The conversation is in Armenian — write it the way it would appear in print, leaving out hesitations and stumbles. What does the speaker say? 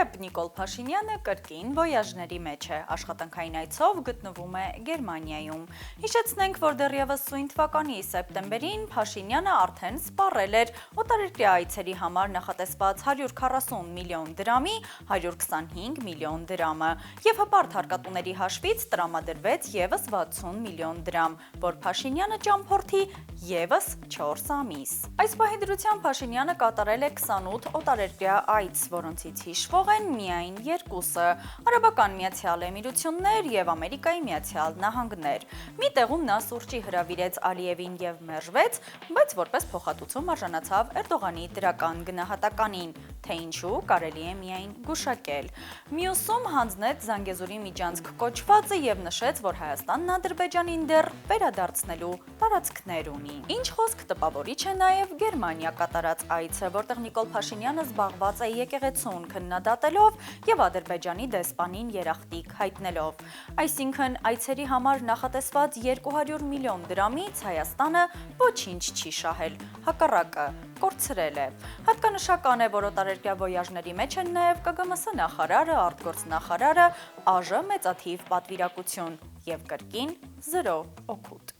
Իդեպ Նիկոլ Փաշինյանը կրկին վոյաժների մեջ է, աշխատանքային այցով գտնվում է Գերմանիայում։ Հիշեցնենք, որ դեռևս սույն թվականի սեպտեմբերին Փաշինյանը արդեն սպառել էր օտարերկրյա այցերի համար նախատեսված 140 միլիոն դրամի 125 միլիոն դրամը և հպարտ հարկատուների հաշվից տրամադրվեց ևս 60 միլիոն դրամ, որ Փաշինյանը ճամփորդի ևս 4 ամիս։ Այս պահի դրությամբ Փաշինյանը կատարել է 28 օտարերկրյա այց, որոնցից հիշվող են միայն երկուսը՝ Արաբական Միացյալ Էմիրություններ և Ամերիկայի Միացյալ Նահանգներ։ Մի տեղում նա սուրճի հրավիրեց Ալիևին և մերժվեց, բայց որպես փոխհատուցում արժանացավ Էրդողանի դրական գնահատականին, թե ինչու կարելի է միայն գուշակել։ Մյուսում հանձնեց Զանգեզուրի միջանցք կոչվածը և նշեց, որ Հայաստանն Ադրբեջանին դեռ վերադարձնելու տարածքներ ունի։ Ինչ խոսք տպավորիչ է նաև Գերմանիա կատարած այցը, որտեղ Նիկոլ Փաշինյանը զբաղված է եկեղեցուն քննադատելով և Ադրբեջանի դեսպանին երախտիկ հայտնելով։ Այսինքն այցերի համար նախատեսված 200 միլիոն դրամից Հայաստանը ոչինչ չի շահել, հակառակը կորցրել է։ Հատկանշական է, որ օտարերկրյա վոյաժների մեջ են նաև ԿԳՄՍ նախարարը, արտգործնախարարը, ԱԺ մեծաթիվ պատվիրակություն և կրկին 0 օգուտ։